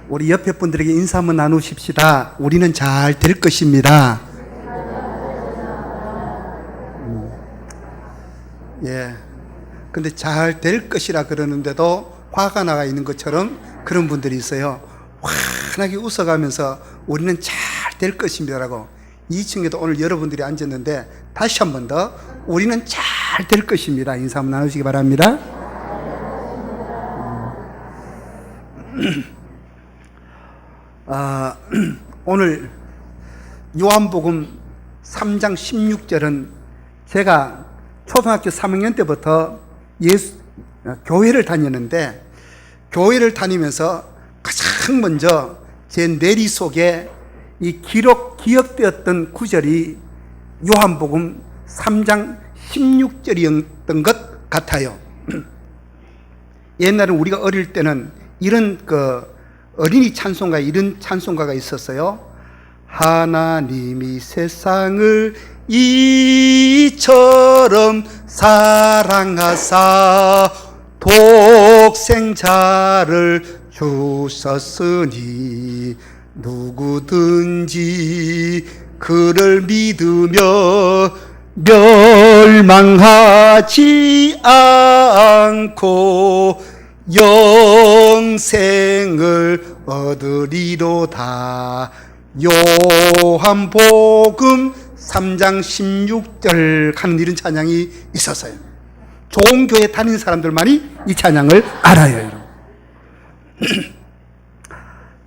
우리 옆에 분들에게 인사 한번 나누십시다. 우리는 잘 될 것입니다. 예. 근데 잘 될 것이라 그러는데도 화가 나가 있는 것처럼 그런 분들이 있어요. 환하게 웃어가면서 우리는 잘 될 것입니다라고. 2층에도 오늘 여러분들이 앉았는데 다시 한 번 더 우리는 잘 될 것입니다. 인사 한번 나누시기 바랍니다. 오늘 요한복음 3장 16절은 제가 초등학교 3학년 때부터 교회를 다녔는데, 교회를 다니면서 가장 먼저 제 뇌리 속에 이 기억되었던 구절이 요한복음 3장 16절이었던 것 같아요. 옛날에 우리가 어릴 때는 이런 어린이 찬송가, 이런 찬송가가 있었어요. 하나님이 세상을 이처럼 사랑하사 독생자를 주셨으니 누구든지 그를 믿으며 멸망하지 않고 영생을 얻으리로다. 요한복음 3장 16절 하는 이런 찬양이 있었어요. 좋은 교회 다니는 사람들만이 이 찬양을 알아요, 여러분.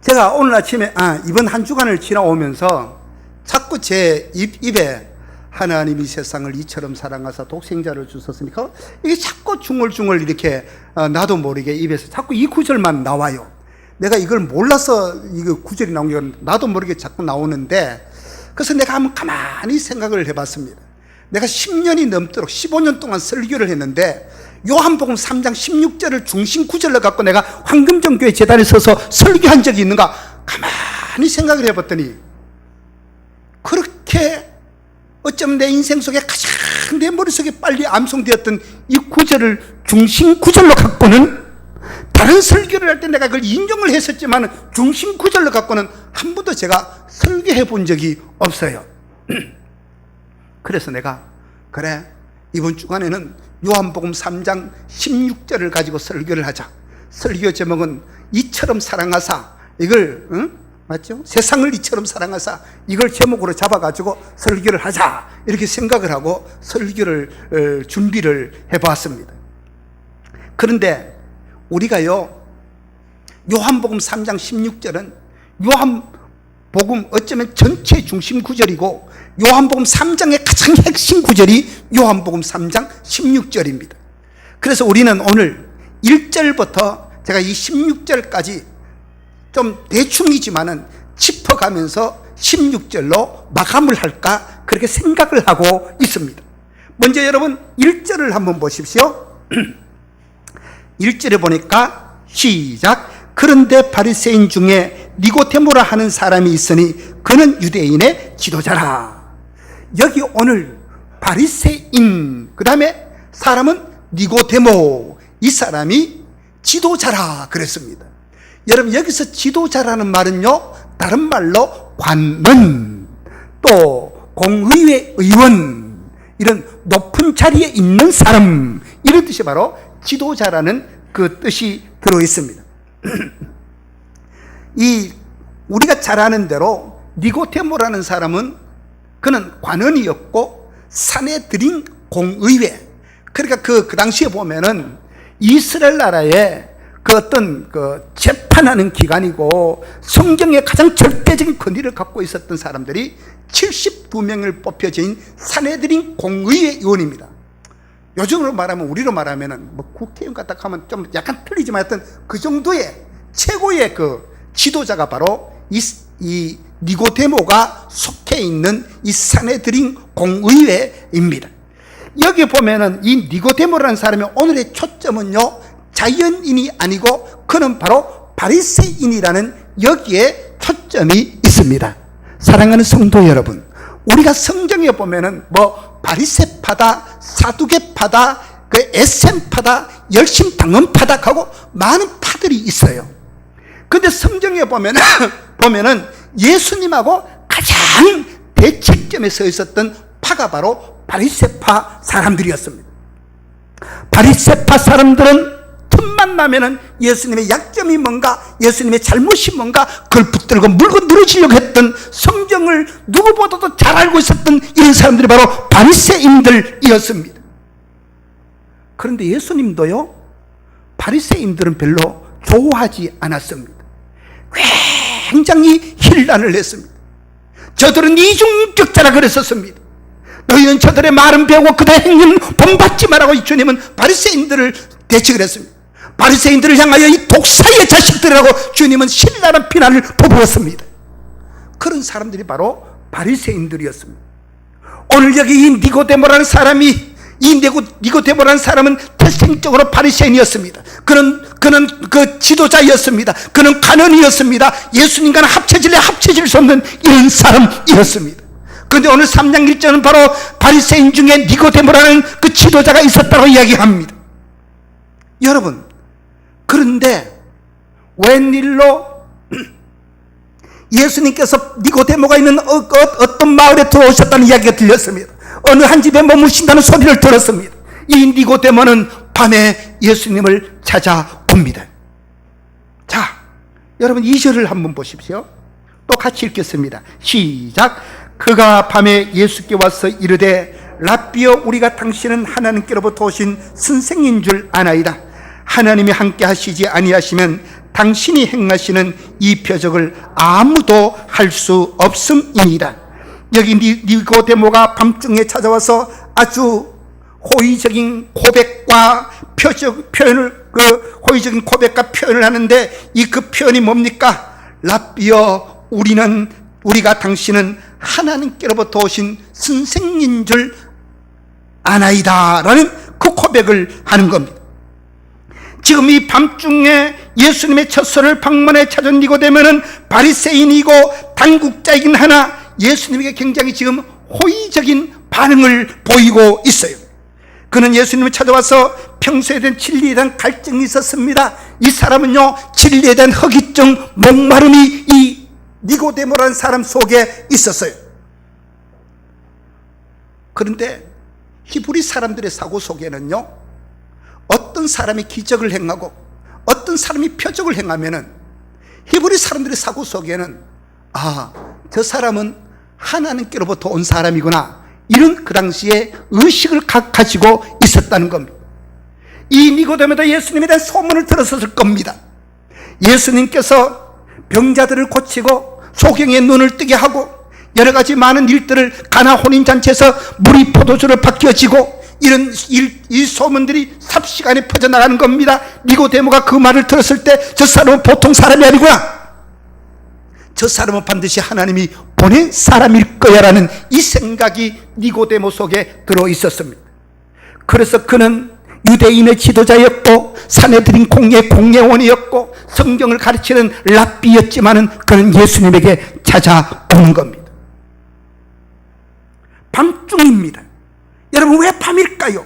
제가 오늘 아침에 이번 한 주간을 지나오면서 자꾸 제 입에 하나님이 세상을 이처럼 사랑하사 독생자를 주셨으니까 이게 자꾸 중얼중얼 이렇게 나도 모르게 입에서 자꾸 이 구절만 나와요. 내가 이걸 몰라서 이거 구절이 나온 게 나도 모르게 자꾸 나오는데, 그래서 내가 한번 가만히 생각을 해봤습니다. 내가 10년이 넘도록 15년 동안 설교를 했는데 요한복음 3장 16절을 중심 구절로 갖고 내가 황금정교회 재단에 서서 설교한 적이 있는가 가만히 생각을 해봤더니, 그렇게 어쩌면 내 인생 속에 가장 내 머릿속에 빨리 암송되었던 이 구절을 중심 구절로 갖고는, 다른 설교를 할 때 내가 그걸 인정을 했었지만 중심 구절로 갖고는 한 번도 제가 설교해 본 적이 없어요. 그래서 내가 그래, 이번 주간에는 요한복음 3장 16절을 가지고 설교를 하자. 설교 제목은 이처럼 사랑하사, 이걸 맞죠? 세상을 이처럼 사랑하사, 이걸 제목으로 잡아가지고 설교를 하자, 이렇게 생각을 하고 설교를 준비를 해봤습니다. 그런데 우리가요, 요한복음 3장 16절은 요한복음 어쩌면 전체 중심 구절이고, 요한복음 3장의 가장 핵심 구절이 요한복음 3장 16절입니다. 그래서 우리는 오늘 1절부터 제가 이 16절까지 좀 대충이지만은 짚어가면서 16절로 마감을 할까 그렇게 생각을 하고 있습니다. 먼저 여러분 1절을 한번 보십시오. 1절에 보니까 시작. 그런데 바리새인 중에 니고데모라 하는 사람이 있으니 그는 유대인의 지도자라. 여기 오늘 바리새인, 그 다음에 사람은 니고데모, 이 사람이 지도자라 그랬습니다. 여러분 여기서 지도자라는 말은요, 다른 말로 관원, 또 공의회 의원, 이런 높은 자리에 있는 사람, 이런 뜻이 바로 지도자라는 그 뜻이 들어있습니다. 우리가 잘 아는 대로 니고데모라는 사람은 그는 관원이었고 산헤드린 공의회, 그러니까 그 당시에 보면은 이스라엘 나라의 그 어떤 재판하는 기관이고 성경의 가장 절대적인 권위를 갖고 있었던 사람들이 72명을 뽑혀진 산헤드린 공의회 의원입니다. 요즘으로 말하면, 우리로 말하면은 국회의원 같다 하면 좀 약간 틀리지만 하여튼 그 정도의 최고의 그 지도자가 바로 이 니고데모가 속해 있는 이 산헤드린 공의회입니다. 여기 보면은 이 니고데모라는 사람의 오늘의 초점은요, 자연인이 아니고 그는 바로 바리새인이라는 여기에 초점이 있습니다. 사랑하는 성도 여러분, 우리가 성경에 보면은 바리새파다, 사두개파다, 에셈파다, 열심당원파다 하고 많은 파들이 있어요. 근데 성경에 보면은 예수님하고 가장 대척점에 서 있었던 파가 바로 바리새파 사람들이었습니다. 바리새파 사람들은 틈만 나면은 예수님의 약점이 뭔가, 예수님의 잘못이 뭔가 그걸 붙들고 물고 늘어지려고 했던, 성경을 누구보다도 잘 알고 있었던 이런 사람들이 바로 바리새인들이었습니다. 그런데 예수님도요, 바리새인들은 별로 좋아하지 않았습니다. 굉장히 힐난을 했습니다. 저들은 이중인격자라 그랬었습니다. 너희는 저들의 말은 배우고 그들의 행위는 본받지 말라고 주님은 바리새인들을 대책을 했습니다. 바리새인들을 향하여 이 독사의 자식들이라고 주님은 신랄한 비난을 퍼부었습니다. 그런 사람들이 바로 바리새인들이었습니다. 오늘 여기 이 니고데모라는 사람이, 이 니고데모라는 사람은 태생적으로 바리새인이었습니다. 그는 그 지도자였습니다. 그는 간원이었습니다. 예수님과는 합쳐질 수 없는 이런 사람이었습니다. 그런데 오늘 3장 1절은 바로 바리새인 중에 니고데모라는 그 지도자가 있었다고 이야기합니다. 여러분, 그런데 웬일로 예수님께서 니고데모가 있는 어떤 마을에 들어오셨다는 이야기가 들렸습니다. 어느 한 집에 머무신다는 소리를 들었습니다. 이 니고데모는 밤에 예수님을 찾아옵니다. 자, 여러분 2절을 한번 보십시오. 또 같이 읽겠습니다. 시작. 그가 밤에 예수께 와서 이르되 랍비여, 우리가 당신은 하나님께로부터 오신 선생인 줄 아나이다. 하나님이 함께 하시지 아니하시면 당신이 행하시는 이 표적을 아무도 할 수 없음이니라. 여기 니고데모가 밤중에 찾아와서 아주 호의적인 고백과 호의적인 고백과 표현을 하는데, 이 그 표현이 뭡니까? 랍비여, 우리가 당신은 하나님께로부터 오신 선생인 줄 아나이다 라는 그 고백을 하는 겁니다. 지금 이 밤중에 예수님의 처소를 방문해 찾은 니고데모는 바리새인이고 당국자이긴 하나 예수님에게 굉장히 지금 호의적인 반응을 보이고 있어요. 그는 예수님을 찾아와서 평소에 대한 진리에 대한 갈증이 있었습니다. 이 사람은요, 진리에 대한 허기증, 목마름이 이 니고데모라는 사람 속에 있었어요. 그런데 히브리 사람들의 사고 속에는요, 어떤 사람이 기적을 행하고 어떤 사람이 표적을 행하면은 히브리 사람들의 사고 속에는 저 사람은 하나님께로부터 온 사람이구나, 이런 그 당시에 의식을 가지고 있었다는 겁니다. 이 니고데모도 예수님에 대한 소문을 들었을 겁니다. 예수님께서 병자들을 고치고 소경의 눈을 뜨게 하고 여러 가지 많은 일들을, 가나 혼인잔치에서 물이 포도주로 바뀌어지고, 이 소문들이 삽시간에 퍼져나가는 겁니다. 니고데모가 그 말을 들었을 때 저 사람은 보통 사람이 아니구나, 저 사람은 반드시 하나님이 보낸 사람일 거야라는 이 생각이 니고데모 속에 들어있었습니다. 그래서 그는 유대인의 지도자였고 사내들인 공예원이었고 성경을 가르치는 랍비였지만은 그는 예수님에게 찾아오는 겁니다. 밤중입니다. 여러분, 왜 밤일까요?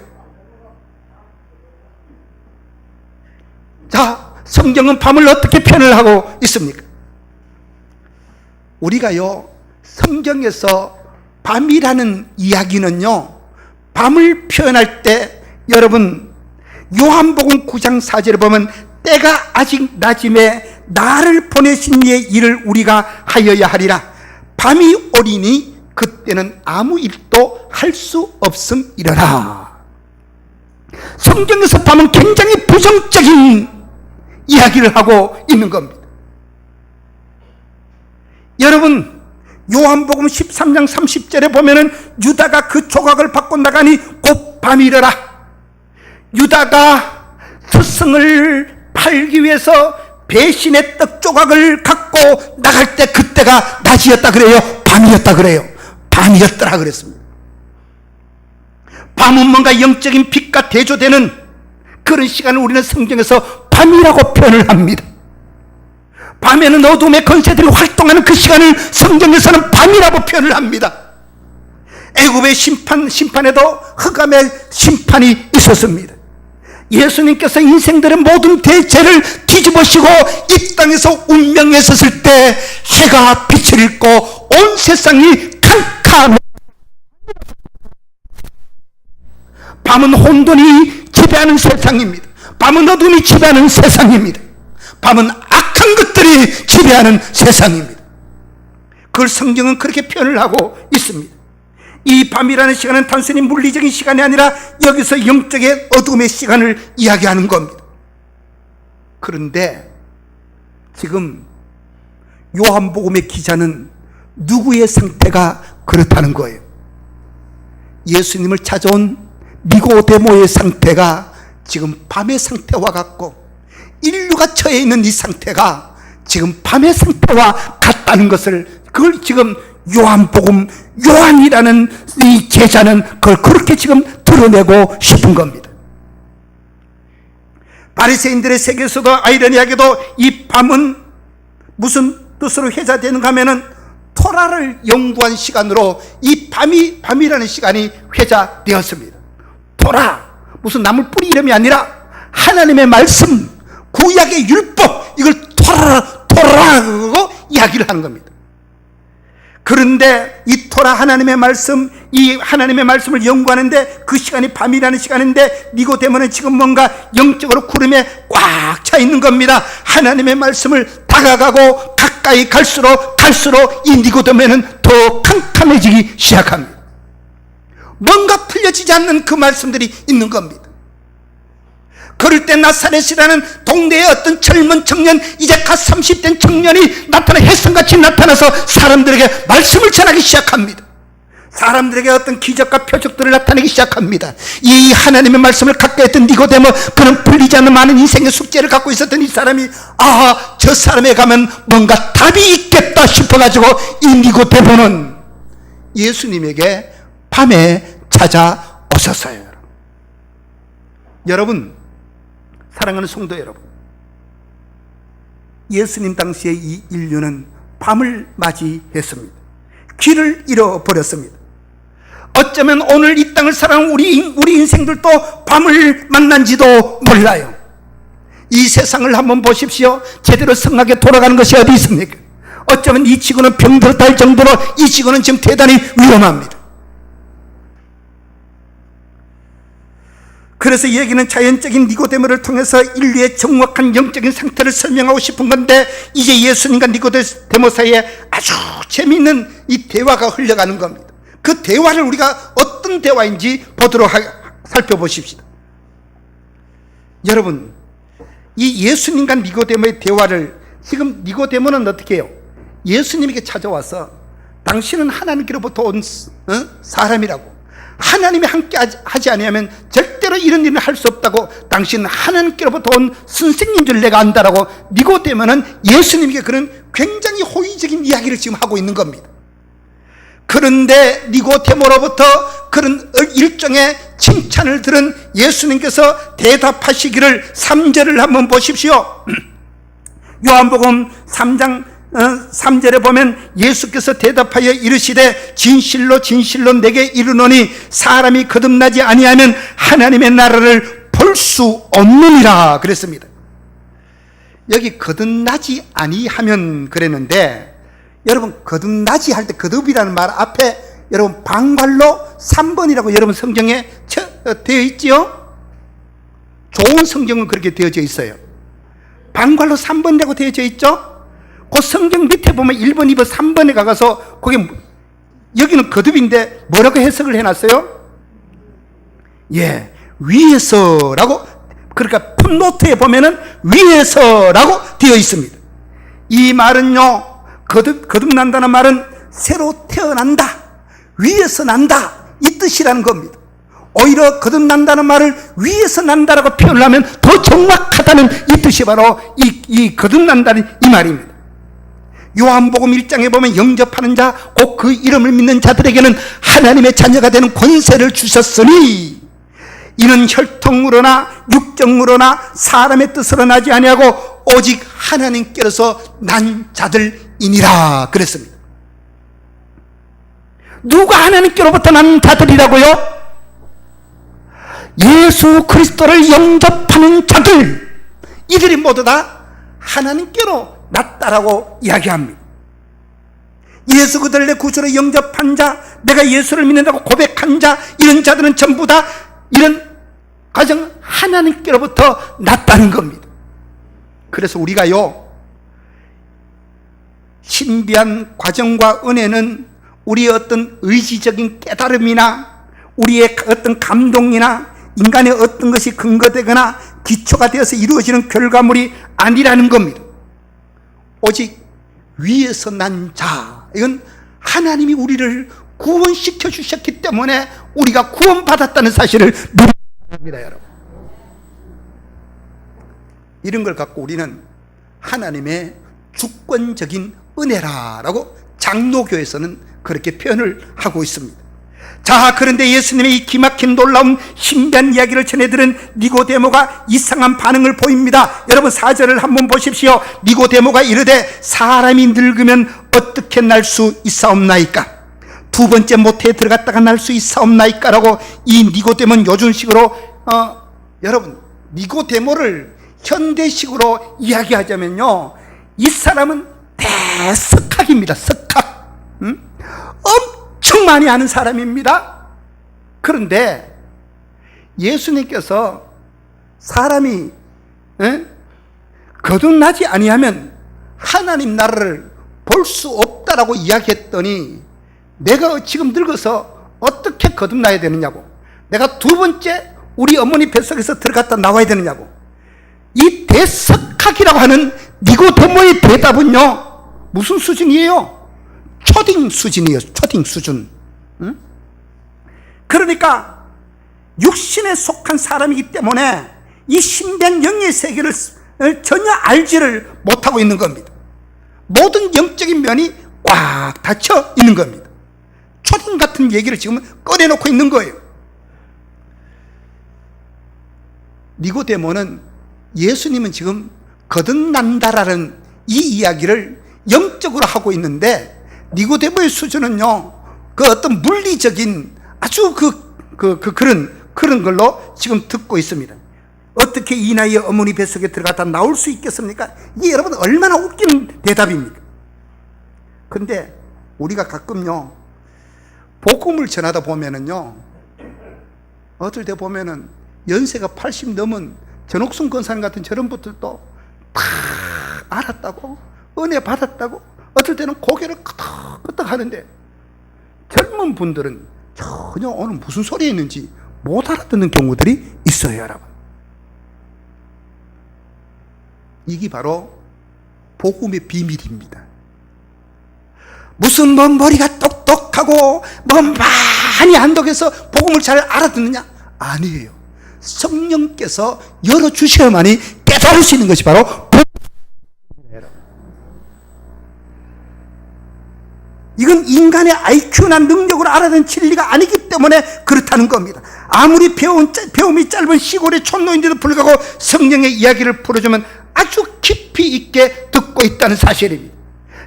자, 성경은 밤을 어떻게 표현을 하고 있습니까? 우리가요, 성경에서 밤이라는 이야기는요, 밤을 표현할 때 여러분, 요한복음 9장 4절에 보면 때가 아직 낮음에 나를 보내신 이의 일을 우리가 하여야 하리라. 밤이 오리니 그때는 아무 일도 할 수 없음이러라. 성경에서 밤은 굉장히 부정적인 이야기를 하고 있는 겁니다. 여러분, 요한복음 13장 30절에 보면은 유다가 그 조각을 받고 나가니 곧 밤이러라. 유다가 스승을 팔기 위해서 배신의 떡 조각을 갖고 나갈 때 그때가 낮이었다 그래요? 밤이었다 그래요? 밤이었더라 그랬습니다. 밤은 뭔가 영적인 빛과 대조되는 그런 시간을 우리는 성경에서 밤이라고 표현을 합니다. 밤에는 어둠의 권세들이 활동하는 그 시간을 성경에서는 밤이라고 표현을 합니다. 애굽의 심판에도 흑암의 심판이 있었습니다. 예수님께서 인생들의 모든 대죄를 뒤집으시고 이 땅에서 운명에 섰을 때 해가 빛을 잃고 온 세상이 캄캄해. 밤은 혼돈이 지배하는 세상입니다. 밤은 어둠이 지배하는 세상입니다. 밤은 악한 것들이 지배하는 세상입니다. 그걸 성경은 그렇게 표현을 하고 있습니다. 이 밤이라는 시간은 단순히 물리적인 시간이 아니라 여기서 영적의 어둠의 시간을 이야기하는 겁니다. 그런데 지금 요한복음의 기자는 누구의 상태가 그렇다는 거예요? 예수님을 찾아온 니고데모의 상태가 지금 밤의 상태와 같고, 인류가 처해 있는 이 상태가 지금 밤의 상태와 같다는 것을, 그걸 지금 요한복음, 요한이라는 이 제자는 그걸 그렇게 지금 드러내고 싶은 겁니다. 바리새인들의 세계에서도 아이러니하게도 이 밤은 무슨 뜻으로 회자되는가 하면은 토라를 연구한 시간으로 이 밤이라는 시간이 회자되었습니다. 토라, 무슨 나물 뿌리 이름이 아니라 하나님의 말씀, 구약의 율법, 이걸 토라라고 이야기를 하는 겁니다. 그런데 이 토라 하나님의 말씀, 이 하나님의 말씀을 연구하는데 그 시간이 밤이라는 시간인데 니고데모는 지금 뭔가 영적으로 구름에 꽉 차 있는 겁니다. 하나님의 말씀을 다가가고 가까이 갈수록 이 니고데모는 더 캄캄해지기 시작합니다. 뭔가 풀려지지 않는 그 말씀들이 있는 겁니다. 그럴 때 나사렛이라는 동네의 어떤 젊은 청년, 이제 갓 30된 청년이 햇성같이 나타나서 사람들에게 말씀을 전하기 시작합니다. 사람들에게 어떤 기적과 표적들을 나타내기 시작합니다. 이 하나님의 말씀을 갖고 있던 니고데모, 그는 풀리지 않는 많은 인생의 숙제를 갖고 있었던 이 사람이, 저 사람에 가면 뭔가 답이 있겠다 싶어가지고 이 니고데모는 예수님에게 밤에 찾아오셨어요. 여러분, 사랑하는 성도 여러분, 예수님 당시에 이 인류는 밤을 맞이했습니다. 길을 잃어버렸습니다. 어쩌면 오늘 이 땅을 살아가는 우리 인생들도 밤을 만난지도 몰라요. 이 세상을 한번 보십시오. 제대로 성하게 돌아가는 것이 어디 있습니까? 어쩌면 이 지구는 병들었다 할 정도로 이 지구는 지금 대단히 위험합니다. 그래서 이 얘기는 자연적인 니고데모를 통해서 인류의 정확한 영적인 상태를 설명하고 싶은 건데, 이제 예수님과 니고데모 사이에 아주 재미있는 이 대화가 흘러가는 겁니다. 그 대화를 우리가 어떤 대화인지 살펴보십시다. 여러분, 이 예수님과 니고데모의 대화를, 지금 니고데모는 어떻게 해요? 예수님에게 찾아와서 당신은 하나님께로부터 온 사람이라고, 하나님이 함께 하지 아니하면 절대로 이런 일을 할 수 없다고, 당신은 하나님께로부터 온 선생님 줄 내가 안다라고 니고데모는 예수님에게 그런 굉장히 호의적인 이야기를 지금 하고 있는 겁니다. 그런데 니고데모로부터 그런 일종의 칭찬을 들은 예수님께서 대답하시기를 3절을 한번 보십시오. 요한복음 3장 3절에 보면 예수께서 대답하여 이르시되 진실로 진실로 내게 이르노니 사람이 거듭나지 아니하면 하나님의 나라를 볼 수 없느니라 그랬습니다. 여기 거듭나지 아니하면 그랬는데, 여러분 거듭나지 할 때 거듭이라는 말 앞에 여러분 방괄로 3번이라고 여러분 성경에 되어 있지요? 좋은 성경은 그렇게 되어져 있어요. 방괄로 3번이라고 되어져 있죠? 그 성경 밑에 보면 1번, 2번, 3번에 가서 거기 여기는 거듭인데 뭐라고 해석을 해놨어요? 위에서라고, 그러니까 풋노트에 보면은 위에서라고 되어 있습니다. 이 말은요, 거듭난다는 말은 새로 태어난다, 위에서 난다, 이 뜻이라는 겁니다. 오히려 거듭난다는 말을 위에서 난다라고 표현을 하면 더 정확하다는 이 뜻이 바로 이 거듭난다는 이 말입니다. 요한복음 1장에 보면 영접하는 자, 곧 그 이름을 믿는 자들에게는 하나님의 자녀가 되는 권세를 주셨으니 이는 혈통으로나 육정으로나 사람의 뜻으로 나지 아니하고 오직 하나님께로서 난 자들이니라 그랬습니다. 누가 하나님께로부터 난 자들이라고요? 예수 그리스도를 영접하는 자들, 이들이 모두 다 하나님께로 났다라고 이야기합니다. 예수 그들을 내 구주로 영접한 자, 내가 예수를 믿는다고 고백한 자, 이런 자들은 전부 다 이런 과정 하나님께로부터 났다는 겁니다. 그래서 우리가요, 신비한 과정과 은혜는 우리의 어떤 의지적인 깨달음이나 우리의 어떤 감동이나 인간의 어떤 것이 근거되거나 기초가 되어서 이루어지는 결과물이 아니라는 겁니다. 오직 위에서 난 자, 이건 하나님이 우리를 구원시켜 주셨기 때문에 우리가 구원받았다는 사실을 누립니다, 여러분. 이런 걸 갖고 우리는 하나님의 주권적인 은혜라라고 장로교에서는 그렇게 표현을 하고 있습니다. 자, 그런데 예수님의 이 기막힌 놀라운 신비한 이야기를 전해들은 니고데모가 이상한 반응을 보입니다. 여러분 4절을 한번 보십시오. 니고데모가 이르되 사람이 늙으면 어떻게 날 수 있사옵나이까? 두 번째 모태에 들어갔다가 날 수 있사옵나이까? 라고 이 니고데모는 요즘식으로 여러분 니고데모를 현대식으로 이야기하자면요, 이 사람은 대석학입니다. 석학. 엄청 많이 아는 사람입니다. 그런데 예수님께서 사람이 거듭나지 아니하면 하나님 나라를 볼 수 없다라고 이야기했더니, 내가 지금 늙어서 어떻게 거듭나야 되느냐고, 내가 두 번째 우리 어머니 뱃속에서 들어갔다 나와야 되느냐고. 이 대석학이라고 하는 니고데모의 대답은요, 무슨 수준이에요? 초딩 수준이에요. 초딩 수준. 그러니까 육신에 속한 사람이기 때문에 이 신비한 영의 세계를 전혀 알지를 못하고 있는 겁니다. 모든 영적인 면이 꽉 닫혀 있는 겁니다. 초딩 같은 얘기를 지금 꺼내놓고 있는 거예요. 니고데모는, 예수님은 지금 거듭난다라는 이 이야기를 영적으로 하고 있는데, 니고데모의 수준은요, 그 어떤 물리적인 아주 그런 걸로 지금 듣고 있습니다. 어떻게 이 나이에 어머니 뱃속에 들어갔다 나올 수 있겠습니까? 이게 여러분 얼마나 웃기는 대답입니까? 근데 우리가 가끔요, 복음을 전하다 보면은요, 어떨 때 보면은 연세가 80 넘은 전옥순 권사님 같은 저런 분들도 다 알았다고, 은혜 받았다고, 어떨 때는 고개를 끄덕끄덕 하는데, 젊은 분들은 전혀 오늘 무슨 소리 했는지 못 알아듣는 경우들이 있어요, 여러분. 이게 바로 복음의 비밀입니다. 무슨 머리가 똑똑하고 많이 안독해서 복음을 잘 알아듣느냐? 아니에요. 성령께서 열어주셔야만이 깨달을 수 있는 것이 바로 복음이에요. 이건 인간의 IQ나 능력으로 알아낸 진리가 아니기 때문에 그렇다는 겁니다. 아무리 배움이 짧은 시골의 촌노인데도 불구하고 성령의 이야기를 풀어주면 아주 깊이 있게 듣고 있다는 사실입니다.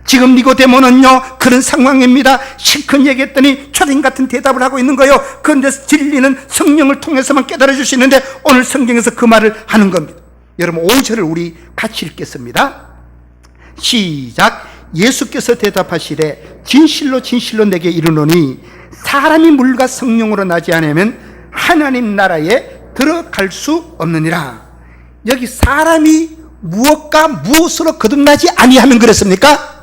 지금 니고데모는요, 그런 상황입니다. 실컷 얘기했더니 초딩 같은 대답을 하고 있는 거예요. 그런데 진리는 성령을 통해서만 깨달아 주시는데 오늘 성경에서 그 말을 하는 겁니다. 여러분 5절을 우리 같이 읽겠습니다. 시작. 예수께서 대답하시되 진실로 진실로 내게 이르노니 사람이 물과 성령으로 나지 않으면 하나님 나라에 들어갈 수 없느니라. 여기 사람이 무엇과 무엇으로 거듭나지 아니하면 그랬습니까?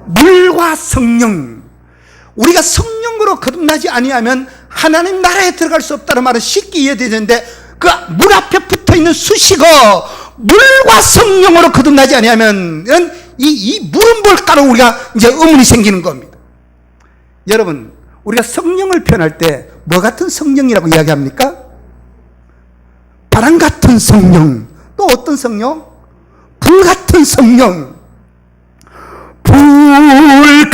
물과 성령. 우리가 성령으로 거듭나지 아니하면 하나님 나라에 들어갈 수 없다는 말은 쉽게 이해되는데, 그 물 앞에 붙어있는 수식어 물과 성령으로 거듭나지 아니하면 이 물은 뭘까로 우리가 이제 의문이 생기는 겁니다. 여러분, 우리가 성령을 표현할 때 뭐 같은 성령이라고 이야기합니까? 바람 같은 성령. 또 어떤 성령? 불 같은 성령. 불가며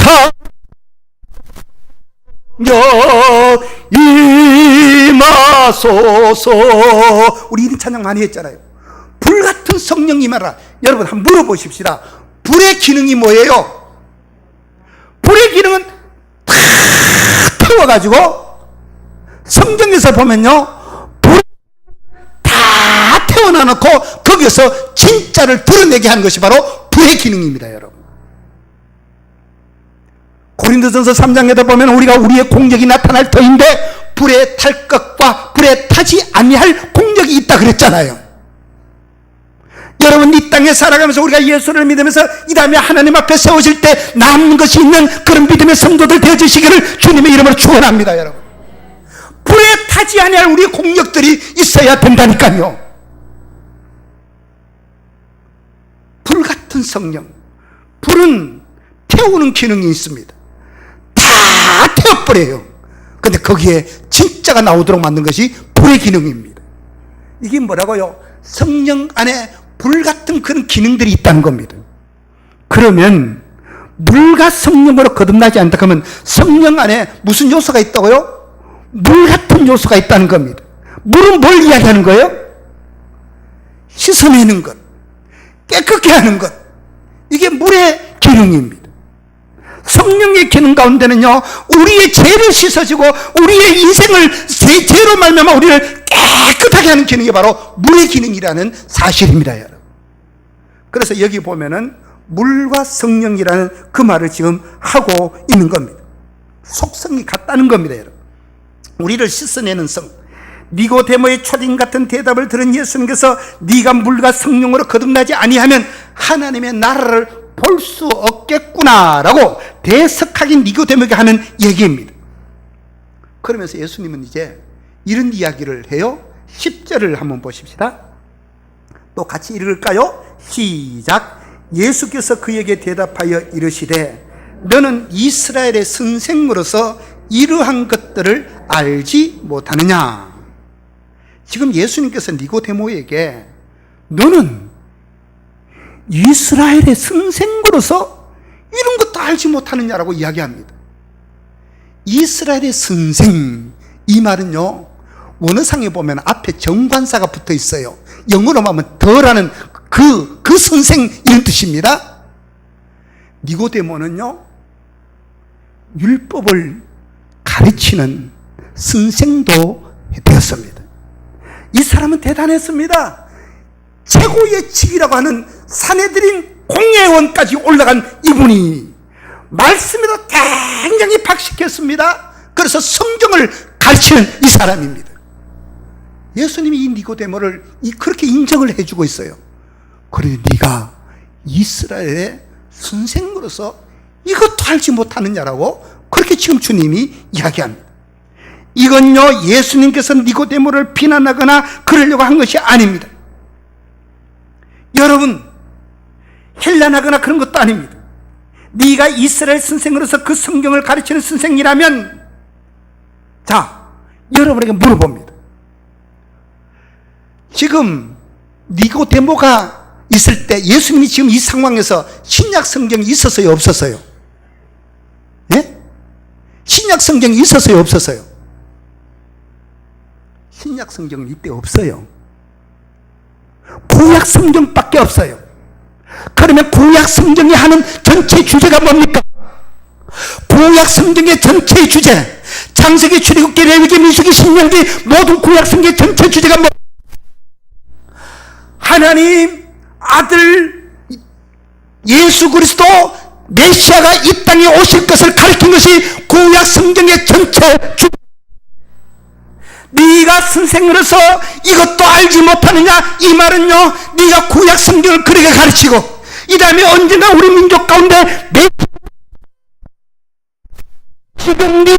임하소서. 우리 이런 찬양 많이 했잖아요. 불 같은 성령 임하라. 여러분 한번 물어보십시다. 불의 기능이 뭐예요? 불의 기능은 다 태워가지고, 성경에서 보면요, 불의 세워놔놓고 거기서 진짜를 드러내게 하는 것이 바로 불의 기능입니다, 여러분. 고린도전서 3장에도 보면 우리가 우리의 공력이 나타날 터인데 불에 탈 것과 불에 타지 아니할 공력이 있다 그랬잖아요. 여러분, 이 땅에 살아가면서 우리가 예수를 믿으면서 이 다음에 하나님 앞에 세워질 때 남는 것이 있는 그런 믿음의 성도들 되어주시기를 주님의 이름으로 축원합니다, 여러분. 불에 타지 아니할 우리의 공력들이 있어야 된다니까요. 불 같은 성령, 불은 태우는 기능이 있습니다. 다 태워버려요. 근데 거기에 진짜가 나오도록 만든 것이 불의 기능입니다. 이게 뭐라고요? 성령 안에 불 같은 그런 기능들이 있다는 겁니다. 그러면 물과 성령으로 거듭나지 않다 그러면 성령 안에 무슨 요소가 있다고요? 물 같은 요소가 있다는 겁니다. 물은 뭘 이야기하는 거예요? 씻어내는 것, 깨끗게 하는 것, 이게 물의 기능입니다. 성령의 기능 가운데는요, 우리의 죄를 씻어주고 우리의 인생을 죄로 말미암아 우리를 깨끗하게 하는 기능이 바로 물의 기능이라는 사실입니다, 여러분. 그래서 여기 보면은 물과 성령이라는 그 말을 지금 하고 있는 겁니다. 속성이 같다는 겁니다, 여러분. 우리를 씻어내는 성. 니고데모의 초딩 같은 대답을 들은 예수님께서 네가 물과 성령으로 거듭나지 아니하면 하나님의 나라를 볼 수 없겠구나라고 대석하긴 니고데모에게 하는 얘기입니다. 그러면서 예수님은 이제 이런 이야기를 해요. 10절을 한번 보십시다. 또 같이 읽을까요? 시작. 예수께서 그에게 대답하여 이르시되 너는 이스라엘의 선생으로서 이러한 것들을 알지 못하느냐. 지금 예수님께서 니고데모에게 너는 이스라엘의 선생으로서 이런 것도 알지 못하느냐라고 이야기합니다. 이스라엘의 선생, 이 말은요, 원어상에 보면 앞에 정관사가 붙어 있어요. 영어로 하면 더라는 그 선생, 이런 뜻입니다. 니고데모는요, 율법을 가르치는 선생도 되었습니다. 이 사람은 대단했습니다. 최고의 직이라고 하는 사내들인 공예원까지 올라간 이분이 말씀에도 굉장히 박식했습니다. 그래서 성경을 가르치는 이 사람입니다. 예수님이 이 니고데모를 그렇게 인정을 해주고 있어요. 그래, 네가 이스라엘의 선생으로서 이것도 알지 못하느냐라고 그렇게 지금 주님이 이야기합니다. 이건요, 예수님께서 니고데모를 비난하거나 그러려고 한 것이 아닙니다. 여러분, 헬란하거나 그런 것도 아닙니다. 네가 이스라엘 선생으로서 그 성경을 가르치는 선생이라면, 자, 여러분에게 물어봅니다. 지금 니고데모가 있을 때 예수님이 지금 이 상황에서 신약 성경이 있었어요, 없었어요? 예? 신약 성경이 있었어요, 없었어요? 신약 성경은 이때 없어요. 구약 성경밖에 없어요. 그러면 구약 성경이 하는 전체 주제가 뭡니까? 구약 성경의 전체 주제, 창세기, 출애굽기, 레위기, 민수기, 신명기, 모든 구약 성경의 전체 주제가 뭐? 하나님 아들 예수 그리스도 메시아가 이 땅에 오실 것을 가르친 것이 구약 성경의 전체 주제. 네가 선생으로서 이것도 알지 못하느냐, 이 말은요, 네가 구약 성경을 그렇게 가르치고 이 다음에 언젠가 우리 민족 가운데 지금 네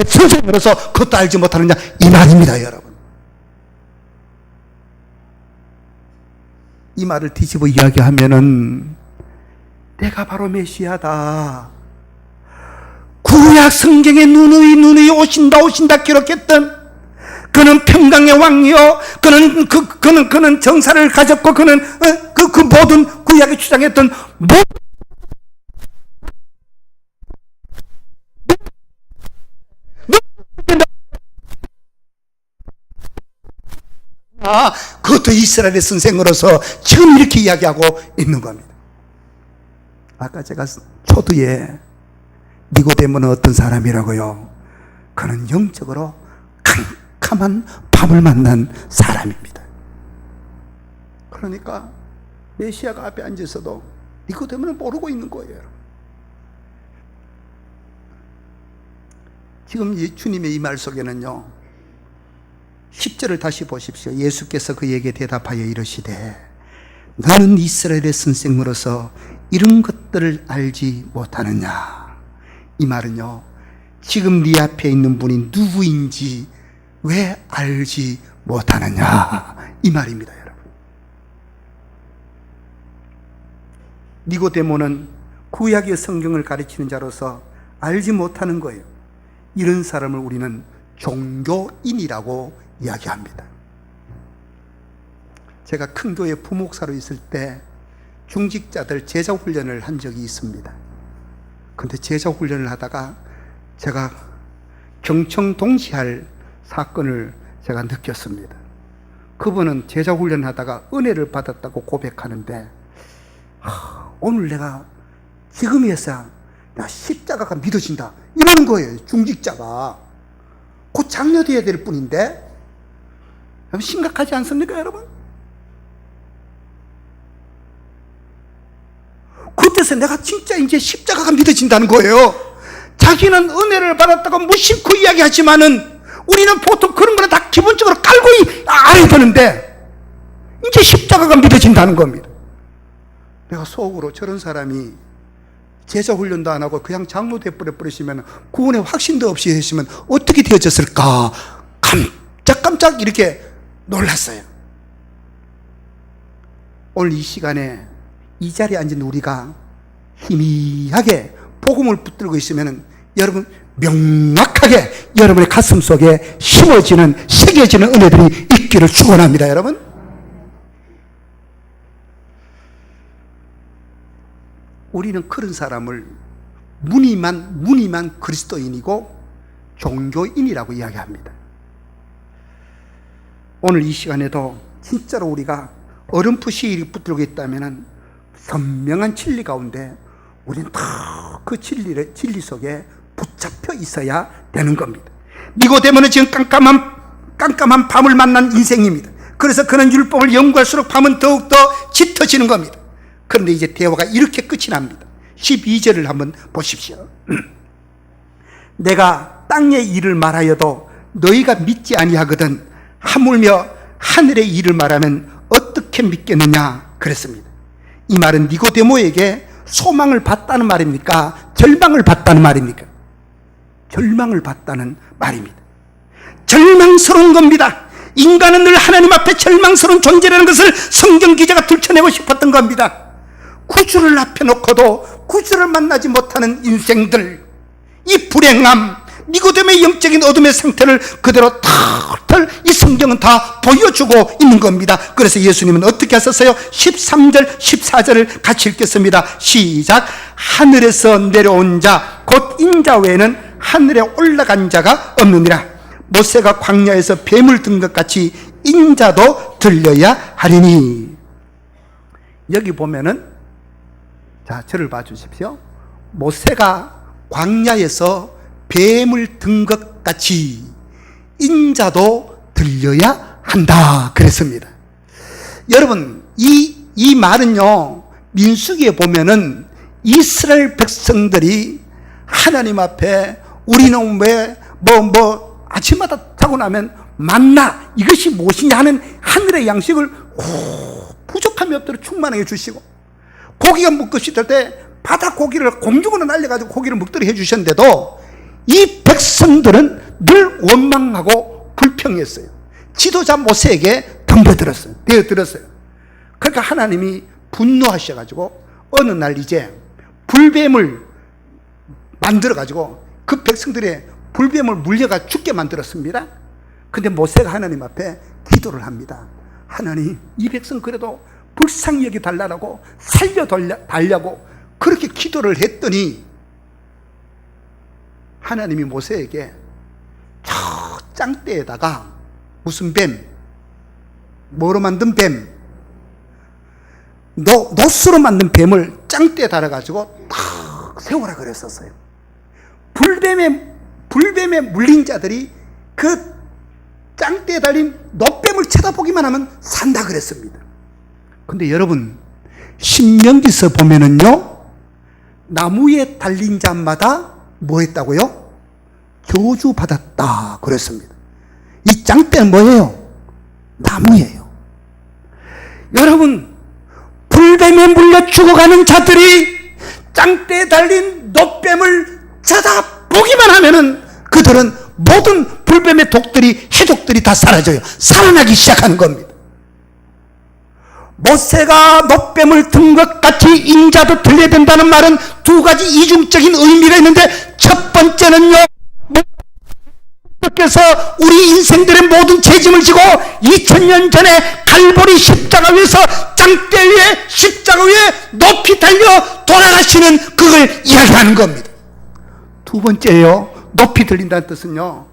선생으로서 그것도 알지 못하느냐, 이 말입니다, 여러분. 이 말을 뒤집어 이야기하면은 내가 바로 메시아다. 구약 성경에 누누이 오신다 기록했던 그는 평강의 왕이요, 그는 정사를 가졌고 그는 그 모든 구약에 주장했던 그것도 이스라엘의 선생으로서 지금 이렇게 이야기하고 있는 겁니다. 아까 제가 초두에 니고데모는 어떤 사람이라고요? 그는 영적으로 캄캄한 밤을 만난 사람입니다. 그러니까 메시아가 앞에 앉아서도 니고데모는 모르고 있는 거예요. 지금 주님의 이 말 속에는요, 10절을 다시 보십시오. 예수께서 그에게 대답하여 이르시되 너는 이스라엘의 선생으로서 이런 것들을 알지 못하느냐. 이 말은요, 지금 네 앞에 있는 분이 누구인지 왜 알지 못하느냐, 이 말입니다. 여러분, 니고데모는 구약의 성경을 가르치는 자로서 알지 못하는 거예요. 이런 사람을 우리는 종교인이라고 이야기합니다. 제가 큰 교회 부목사로 있을 때 중직자들 제자 훈련을 한 적이 있습니다. 근데 제자 훈련을 하다가 제가 경청 동시할 사건을 제가 느꼈습니다. 그분은 제자 훈련을 하다가 은혜를 받았다고 고백하는데, 오늘 내가 지금에서야 나 십자가가 믿어진다 이러는 거예요. 중직자가 곧 장려돼야 될 뿐인데, 심각하지 않습니까 여러분? 그때서 내가 진짜 이제 십자가가 믿어진다는 거예요. 자기는 은혜를 받았다고 무심코 이야기하지만은 우리는 보통 그런 거는 다 기본적으로 깔고 알아야 되는데, 이제 십자가가 믿어진다는 겁니다. 내가 속으로 저런 사람이 제자 훈련도 안 하고 그냥 장로 돼버리시면, 구원의 확신도 없이 했으면 어떻게 되어졌을까 깜짝깜짝 이렇게 놀랐어요. 오늘 이 시간에 이 자리에 앉은 우리가 희미하게 복음을 붙들고 있으면 여러분 명확하게 여러분의 가슴 속에 심어지는, 새겨지는 은혜들이 있기를 축원합니다. 여러분, 우리는 그런 사람을 무늬만 그리스도인이고 종교인이라고 이야기합니다. 오늘 이 시간에도 진짜로 우리가 어렴풋이 붙들고 있다면 선명한 진리 가운데 우리는 다 그 진리 속에 붙잡혀 있어야 되는 겁니다. 니고데모는 지금 깜깜한 밤을 만난 인생입니다. 그래서 그는 율법을 연구할수록 밤은 더욱더 짙어지는 겁니다. 그런데 이제 대화가 이렇게 끝이 납니다. 12절을 한번 보십시오. 내가 땅의 일을 말하여도 너희가 믿지 아니하거든 하물며 하늘의 일을 말하면 어떻게 믿겠느냐 그랬습니다. 이 말은 니고데모에게 소망을 봤다는 말입니까? 절망을 봤다는 말입니까? 절망을 봤다는 말입니다. 절망스러운 겁니다. 인간은 늘 하나님 앞에 절망스러운 존재라는 것을 성경 기자가 들춰내고 싶었던 겁니다. 구주를 앞에 놓고도 구주를 만나지 못하는 인생들, 이 불행함, 니고데모의 영적인 어둠의 상태를 그대로 털털 이 성경은 다 보여주고 있는 겁니다. 그래서 예수님은 어떻게 하셨어요? 13절 14절을 같이 읽겠습니다. 시작. 하늘에서 내려온 자 곧 인자 외에는 하늘에 올라간 자가 없느니라. 모세가 광야에서 뱀을 든 것 같이 인자도 들려야 하리니. 여기 보면은, 자, 저를 봐주십시오. 모세가 광야에서 뱀을 든 것 같이 인자도 들려야 한다 그랬습니다. 여러분, 이 말은요, 민수기에 보면은 이스라엘 백성들이 하나님 앞에 우리는 왜 아침마다 자고 나면 만나 이것이 무엇이냐 하는 하늘의 양식을 부족함이 없도록 충만하게 주시고, 고기가 먹고 싶을 때 바다 고기를 공중으로 날려가지고 고기를 먹도록 해주셨는데도 이 백성들은 늘 원망하고 불평했어요. 지도자 모세에게 덤벼들었어요. 그러니까 하나님이 분노하셔가지고 어느 날 이제 불뱀을 만들어가지고 그 백성들의 불뱀을 물려가 죽게 만들었습니다. 근데 모세가 하나님 앞에 기도를 합니다. 하나님, 이 백성 그래도 불쌍히 여기 달라고 살려달라고 그렇게 기도를 했더니 하나님이 모세에게 저 짱대에다가 무슨 뱀, 뭐로 만든 뱀, 노스로 만든 뱀을 짱대에 달아가지고 탁 세우라 그랬었어요. 불뱀에 물린 자들이 그 짱대에 달린 놋뱀을 쳐다보기만 하면 산다 그랬습니다. 근데 여러분, 신명기서 보면은요, 나무에 달린 자마다 뭐 했다고요? 저주받았다 그랬습니다. 이 짱대는 뭐예요? 나무예요. 여러분, 불뱀에 물려 죽어가는 자들이 짱대에 달린 놋뱀을 쳐다보기만 하면은 그들은 모든 불뱀의 독들이, 해독들이 다 사라져요. 살아나기 시작하는 겁니다. 모세가 놋뱀을 든 것 같이 인자도 들려야 된다는 말은 두 가지 이중적인 의미가 있는데, 첫 번째는요, 께서 우리 인생들의 모든 죄짐을 지고 2000년 전에 갈보리 십자가 위에서 짱대 위에 십자가 위에 높이 달려 돌아가시는 그걸 이야기하는 겁니다. 두 번째요, 높이 들린다는 뜻은요,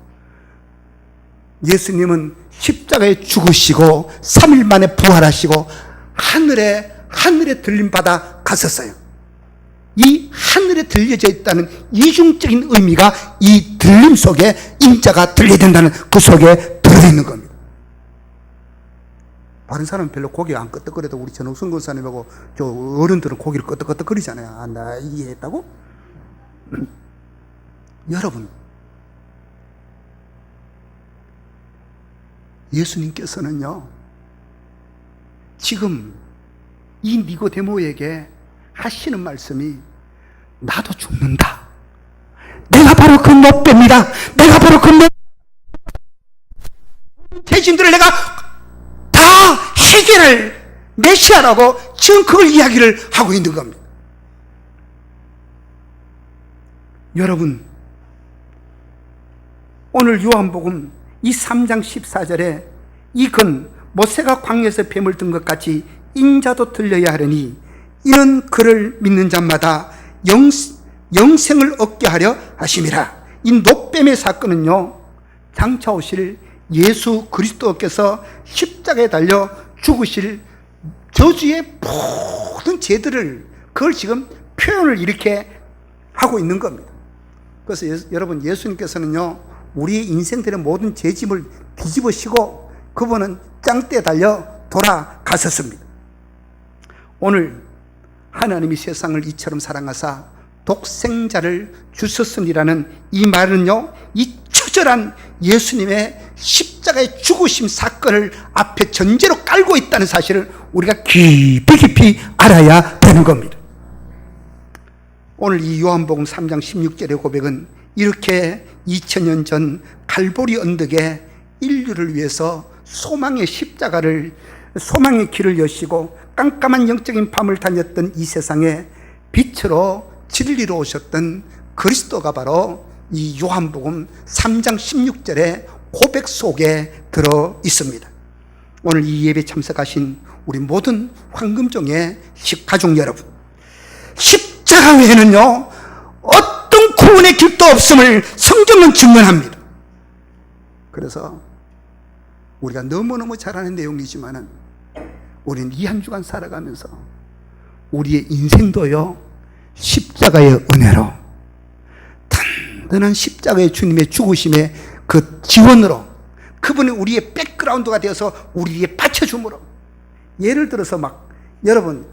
예수님은 십자가에 죽으시고 3일 만에 부활하시고 하늘에 들림받아 갔었어요. 이 하늘에 들려져 있다는 이중적인 의미가 이 들림 속에 인자가 들려야 된다는 그 속에 들어있는 겁니다. 다른 사람은 별로 고개가 안 끄덕거려도 우리 전옥순 권사님하고 저 어른들은 고개를 끄덕끄덕거리잖아요. 아, 나 이해했다고? 여러분, 예수님께서는요, 지금 이 니고데모에게 하시는 말씀이, 나도 죽는다. 내가 바로 그 놋뱀이다. 내가 바로 그 죄짐들을 내가 다 해결할 메시아라고 지금 그걸 이야기를 하고 있는 겁니다. 여러분, 오늘 요한복음 이 3장 14절에 이건 모세가 광야에서 뱀을 든 것 같이 인자도 들려야 하려니 이는 그를 믿는 자마다 영생을 얻게 하려 하심이라. 이 놋뱀의 사건은요, 장차 오실 예수 그리스도께서 십자가에 달려 죽으실 저주의 모든 죄들을, 그걸 지금 표현을 이렇게 하고 있는 겁니다. 그래서 여러분, 예수님께서는요, 우리의 인생들의 모든 죄짐을 뒤집으시고 그분은 짱대에 달려 돌아가셨습니다. 오늘 하나님이 세상을 이처럼 사랑하사 독생자를 주셨으니라는 이 말은요, 이 처절한 예수님의 십자가의 죽으심 사건을 앞에 전제로 깔고 있다는 사실을 우리가 깊이 알아야 되는 겁니다. 오늘 이 요한복음 3장 16절의 고백은 이렇게 2000년 전 갈보리 언덕에 인류를 위해서 소망의 길을 여시고 깜깜한 영적인 밤을 다녔던 이 세상에 빛으로 진리로 오셨던 그리스도가 바로 이 요한복음 3장 16절의 고백 속에 들어 있습니다. 오늘 이 예배 참석하신 우리 모든 황금종의 가족 여러분, 십자가 외에는요, 어떤 구원의 길도 없음을 성경은 증언합니다. 그래서 우리가 너무너무 잘 아는 내용이지만은 우리는 이 한 주간 살아가면서 우리의 인생도요, 십자가의 은혜로, 든든한 십자가의 주님의 죽으심의 그 지원으로, 그분이 우리의 백그라운드가 되어서 우리에게 받쳐줌으로, 예를 들어서 막 여러분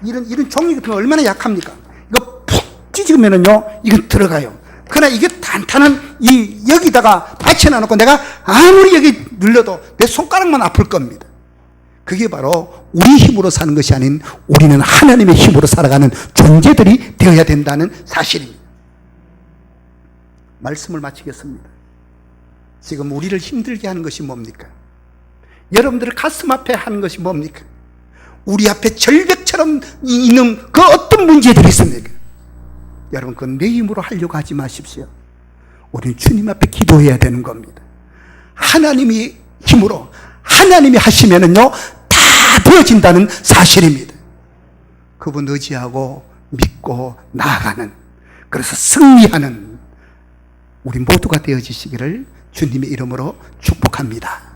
이런 종이 같은 거 얼마나 약합니까? 이거 푹 찢으면은요, 이건 들어가요. 그러나 이게 탄탄한 여기다가 받쳐놔놓고 내가 아무리 여기 눌러도 내 손가락만 아플 겁니다. 그게 바로 우리 힘으로 사는 것이 아닌 우리는 하나님의 힘으로 살아가는 존재들이 되어야 된다는 사실입니다. 말씀을 마치겠습니다. 지금 우리를 힘들게 하는 것이 뭡니까? 여러분들을 가슴 아파해 하는 것이 뭡니까? 우리 앞에 절벽처럼 있는 그 어떤 문제들이 있습니까? 여러분, 그건 내 힘으로 하려고 하지 마십시오. 우리는 주님 앞에 기도해야 되는 겁니다. 하나님이 힘으로, 하나님이 하시면은요, 다 되어진다는 사실입니다. 그분 의지하고 믿고 나아가는, 그래서 승리하는 우리 모두가 되어지시기를 주님의 이름으로 축복합니다.